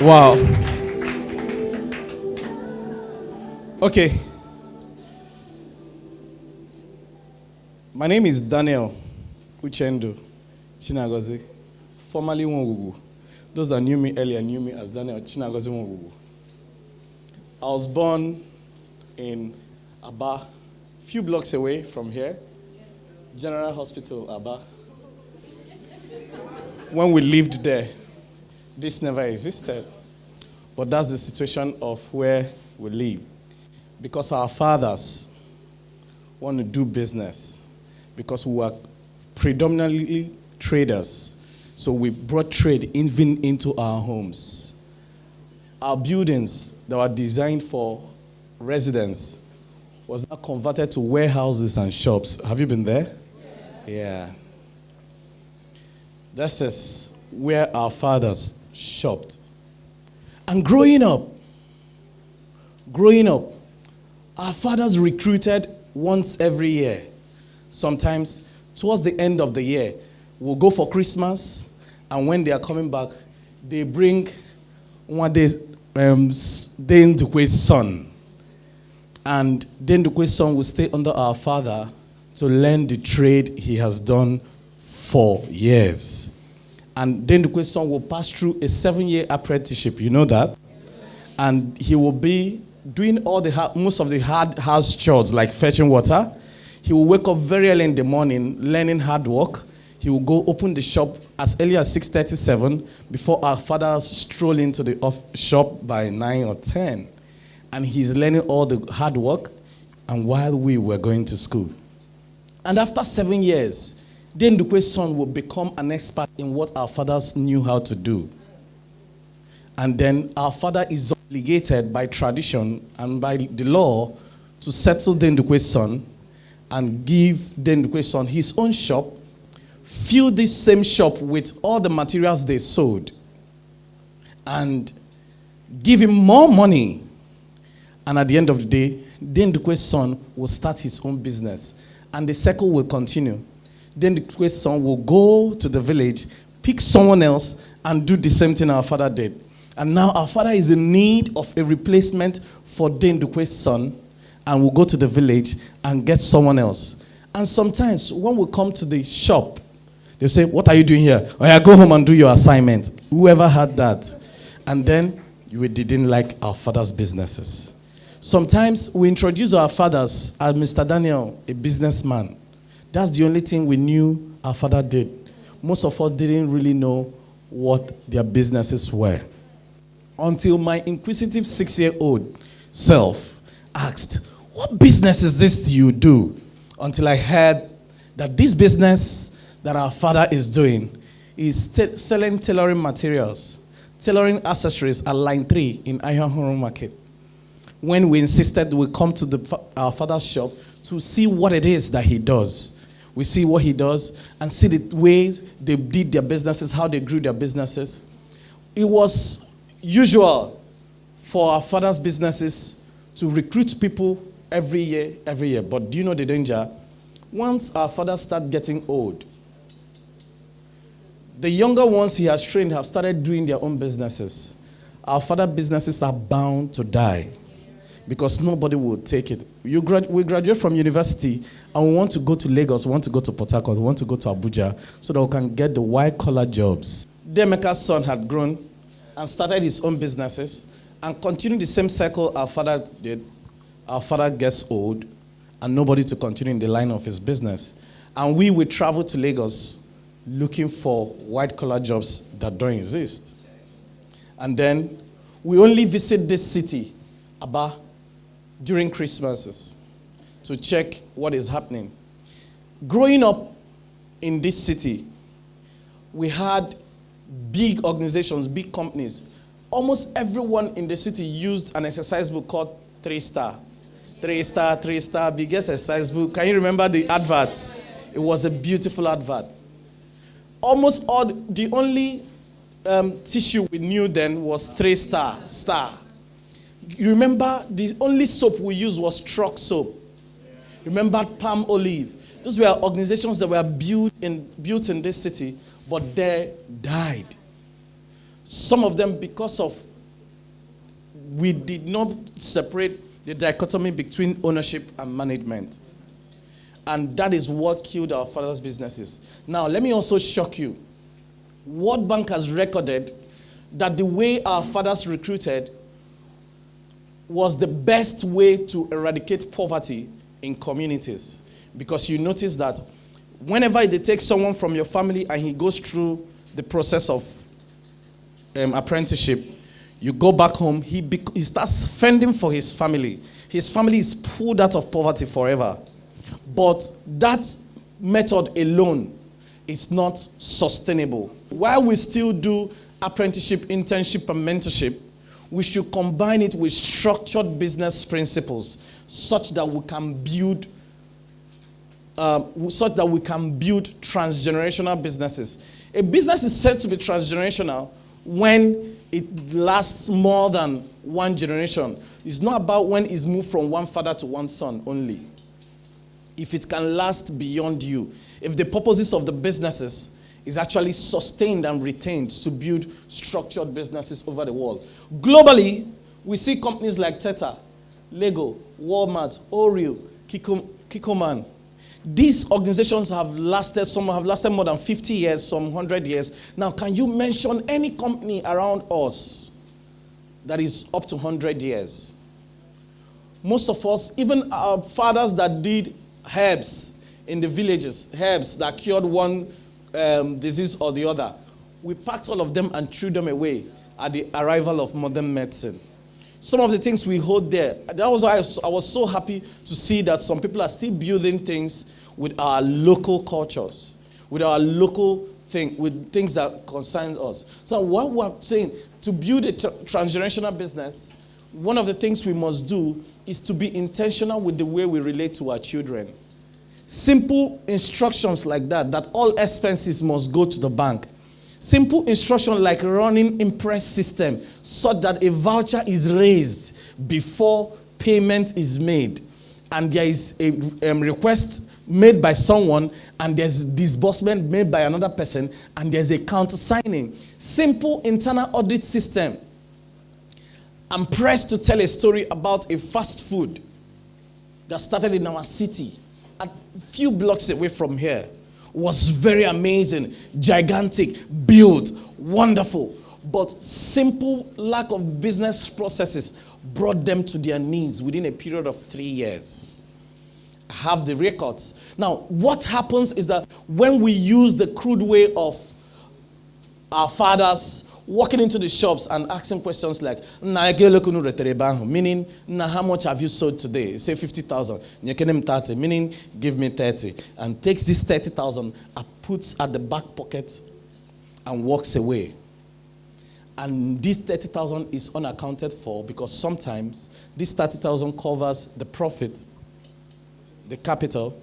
Wow. Okay. My name is Daniel Uchendu Chinagozi, formerly Nwugugu. Those that knew me earlier knew me as Daniel Chinagozi Nwugugu. I was born in Ebow, a few blocks away from here, General Hospital, Ebow. When we lived there, this never existed. But that's the situation of where we live. Because our fathers want to do business. Because we were predominantly traders. So we brought trade even into our homes. Our buildings that were designed for residents was now converted to warehouses and shops. Have you been there? Yeah. This is where our fathers shopped. And growing up, our fathers recruited once every year. Sometimes, towards the end of the year, we'll go for Christmas, and when they are coming back, they bring one day Dendukwe's son. And Dendukwe's son will stay under our father to learn the trade he has done for years. And Dendukwe's son will pass through a 7-year apprenticeship. You know that? And he will be doing most of the hard house chores, like fetching water. He will wake up very early in the morning, learning hard work. He will go open the shop as early as 6:37 before our fathers stroll into the shop by 9 or 10. And he's learning all the hard work, and while we were going to school. And after 7 years, Dendukwe's son will become an expert in what our fathers knew how to do. And then our father is obligated by tradition and by the law to settle Dendukwe's son and give Dendukwe's son his own shop, fill this same shop with all the materials they sold, and give him more money. And at the end of the day, Dendukwe's son will start his own business. And the cycle will continue. Dendukwe's son will go to the village, pick someone else, and do the same thing our father did. And now our father is in need of a replacement for Dendukwe's son, and we'll go to the village and get someone else. And sometimes when we come to the shop, they'll say, "What are you doing here?" "Oh yeah, go home and do your assignment." Whoever had that? And then we didn't like our father's businesses. Sometimes we introduce our fathers as Mr. Daniel, a businessman. That's the only thing we knew our father did. Most of us didn't really know what their businesses were. Until my inquisitive 6-year-old self asked, "What business is this you do?" Until I heard that this business that our father is doing is selling tailoring materials, tailoring accessories at line 3 in Ayahoro Market. When we insisted we come to our father's shop to see what it is that he does. We see what he does and see the ways they did their businesses, how they grew their businesses. It was usual for our father's businesses to recruit people every year. But do you know the danger? Once our fathers start getting old, the younger ones he has trained have started doing their own businesses. Our father businesses are bound to die because nobody will take it. We graduate from university and we want to go to Lagos, we want to go to Port Harcourt, we want to go to Abuja so that we can get the white-collar jobs. Demeka's son had grown and started his own businesses and continued the same cycle our father did. Our father gets old and nobody to continue in the line of his business. And we will travel to Lagos looking for white-collar jobs that don't exist. And then we only visit this city, Ebow, during Christmases to check what is happening. Growing up in this city, we had big organizations, big companies. Almost everyone in the city used an exercise book called 3-Star. 3-Star, 3-Star, biggest exercise book. Can you remember the adverts? It was a beautiful advert. Almost all, the only tissue we knew then was 3-Star, star. You remember the only soap we used was Truck soap. Remember Palmolive. Those were organizations that were built in this city, but they died. Some of them, because of we did not separate the dichotomy between ownership and management. And that is what killed our father's businesses. Now, let me also shock you. World Bank has recorded that the way our fathers recruited was the best way to eradicate poverty in communities. Because you notice that whenever they take someone from your family and he goes through the process of apprenticeship, you go back home, he starts fending for his family. His family is pulled out of poverty forever. But that method alone is not sustainable. While we still do apprenticeship, internship, and mentorship, we should combine it with structured business principles such that we can build transgenerational businesses. A business is said to be transgenerational when it lasts more than one generation. It's not about when it's moved from one father to one son only. If it can last beyond you. If the purposes of the businesses is actually sustained and retained to build structured businesses over the world. Globally, we see companies like Teta, Lego, Walmart, Oreo, Kikoman. These organizations have lasted, some have lasted more than 50 years, some 100 years. Now, can you mention any company around us that is up to 100 years? Most of us, even our fathers that did herbs in the villages, herbs that cured one disease or the other, we packed all of them and threw them away at the arrival of modern medicine. Some of the things we hold there, that was why I was so happy to see that some people are still building things with our local cultures, with our local thing, with things that concern us. So what we're saying, to build a transgenerational business, one of the things we must do is to be intentional with the way we relate to our children. Simple instructions like that all expenses must go to the bank. Simple instruction like running Impress system such that a voucher is raised before payment is made. And there is a request made by someone and there's disbursement made by another person and there's a counter-signing. Simple internal audit system. I'm pressed to tell a story about a fast food that started in our city a few blocks away from here. Was very amazing, gigantic, built, wonderful. But simple lack of business processes brought them to their knees within a period of 3 years. I have the records. Now, what happens is that when we use the crude way of our fathers walking into the shops and asking questions like, meaning, how much have you sold today? Say 50,000. 30, meaning, give me 30. And takes this 30,000 and puts at the back pocket and walks away. And this 30,000 is unaccounted for because sometimes this 30,000 covers the profit, the capital,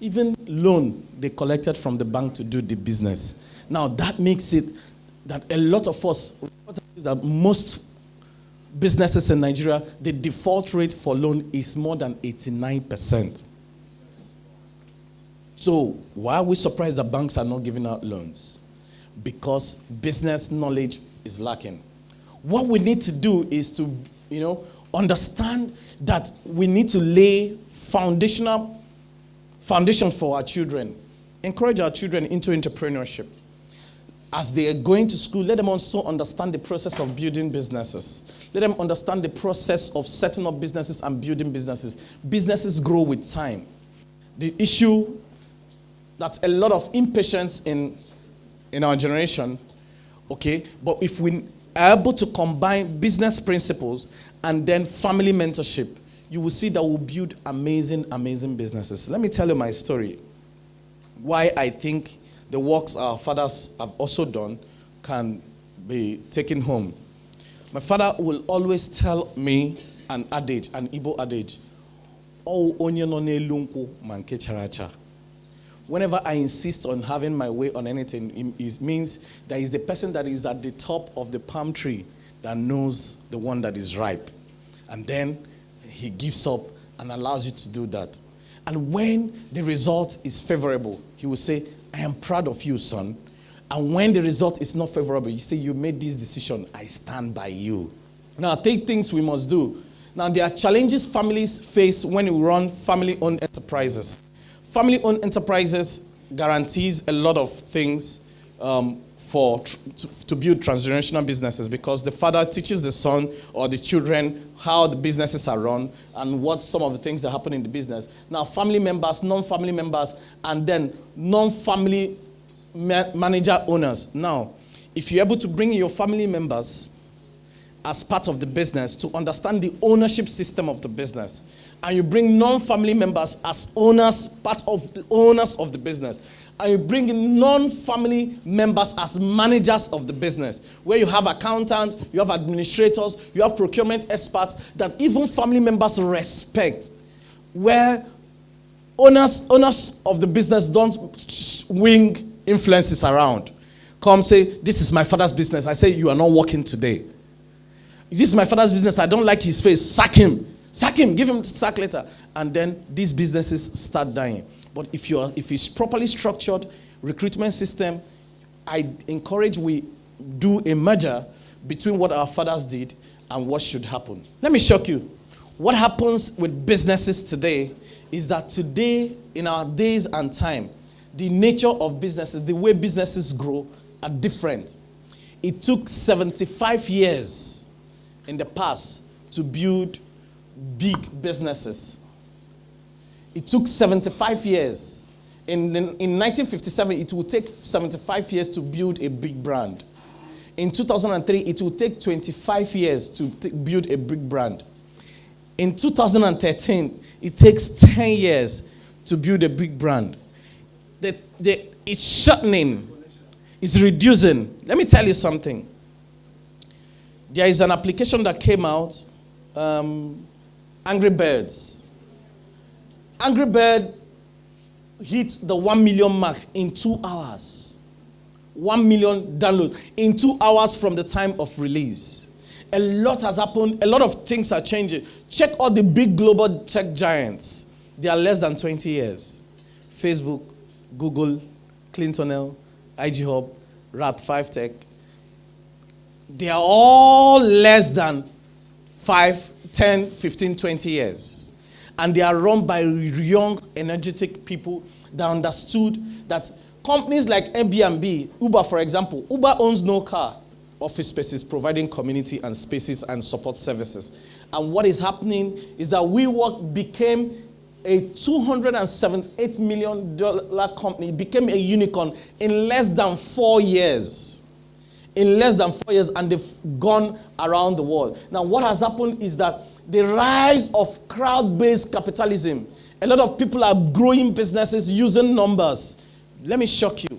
even loan they collected from the bank to do the business. Now that makes it that a lot of us, that most businesses in Nigeria, the default rate for loan is more than 89%. So why are we surprised that banks are not giving out loans? Because business knowledge is lacking. What we need to do is to, understand that we need to lay foundation for our children. Encourage our children into entrepreneurship. As they are going to school, let them also understand the process of building businesses. Let them understand the process of setting up businesses and building businesses. Businesses grow with time. The issue that a lot of impatience in our generation, okay, but if we are able to combine business principles and then family mentorship, you will see that we'll build amazing, amazing businesses. Let me tell you my story. Why I think the works our fathers have also done can be taken home. My father will always tell me an adage, an Ebow adage. Oh, onye no ne lunku manke characha. Whenever I insist on having my way on anything, it means that is the person that is at the top of the palm tree that knows the one that is ripe. And then he gives up and allows you to do that. And when the result is favorable, he will say, I am proud of you, son. And when the result is not favorable, you say, you made this decision, I stand by you. Now, take things we must do. Now, there are challenges families face when we run family-owned enterprises. Family-owned enterprises guarantees a lot of things to build transgenerational businesses, because the father teaches the son or the children how the businesses are run and what some of the things that happen in the business. Now, family members, non-family members, and then non-family manager owners. Now, if you're able to bring your family members as part of the business to understand the ownership system of the business, and you bring non-family members as owners, part of the owners of the business, and you bring in non-family members as managers of the business, where you have accountants, you have administrators, you have procurement experts that even family members respect, where owners of the business don't wing influences around. Come say, this is my father's business. I say, you are not working today. This is my father's business. I don't like his face. Sack him. Sack him. Give him sack letter. And then these businesses start dying. But if it's properly structured recruitment system, I encourage we do a merger between what our fathers did and what should happen. Let me shock you. What happens with businesses today is that today, in our days and time, the nature of businesses, the way businesses grow, are different. It took 75 years in the past to build big businesses. It took 75 years. In 1957, it would take 75 years to build a big brand. In 2003, it would take 25 years to build a big brand. In 2013, it takes 10 years to build a big brand. It's shortening. It's reducing. Let me tell you something. There is an application that came out, Angry Birds. Angry Bird hit the 1 million mark in 2 hours. 1 million downloads in 2 hours from the time of release. A lot has happened. A lot of things are changing. Check all the big global tech giants. They are less than 20 years. Facebook, Google, Clintonel, IG Hub, Rat5 Tech. They are all less than 5, 10, 15, 20 years. And they are run by young, energetic people that understood that companies like Airbnb, Uber, for example, Uber owns no car, office spaces, providing community and spaces and support services. And what is happening is that WeWork became a $278 million company. It became a unicorn in less than 4 years. In less than 4 years, and they've gone around the world. Now, what has happened is that the rise of crowd-based capitalism, a lot of people are growing businesses using numbers. Let me shock you.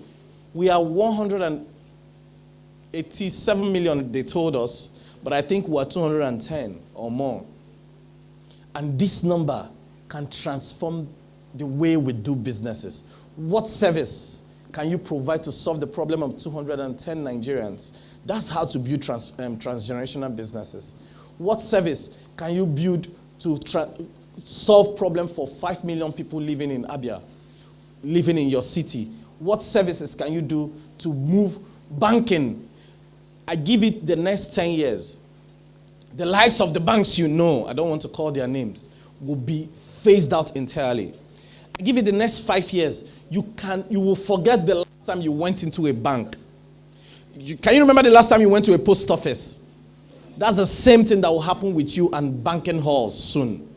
We are 187 million, they told us, but I think we're 210 or more. And this number can transform the way we do businesses. What service can you provide to solve the problem of 210 Nigerians? That's how to build transgenerational businesses. What service can you build to solve problem for 5 million people living in Abia, living in your city? What services can you do to move banking? I give it the next 10 years. The likes of the banks I don't want to call their names, will be phased out entirely. I give it the next 5 years. You will forget the last time you went into a bank. Can you remember the last time you went to a post office? That's the same thing that will happen with you and banking halls soon.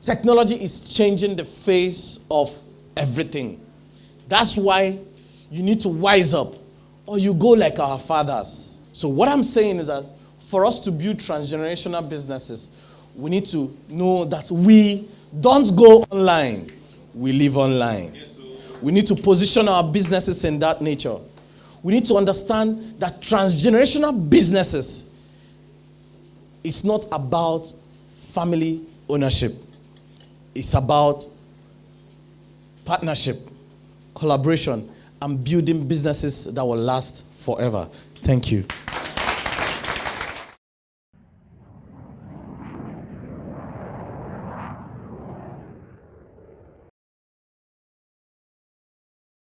Technology is changing the face of everything. That's why you need to wise up, or you go like our fathers. So what I'm saying is that for us to build transgenerational businesses, we need to know that we don't go online, we live online. We need to position our businesses in that nature. We need to understand that transgenerational businesses is not about family ownership. It's about partnership, collaboration, and building businesses that will last forever. Thank you.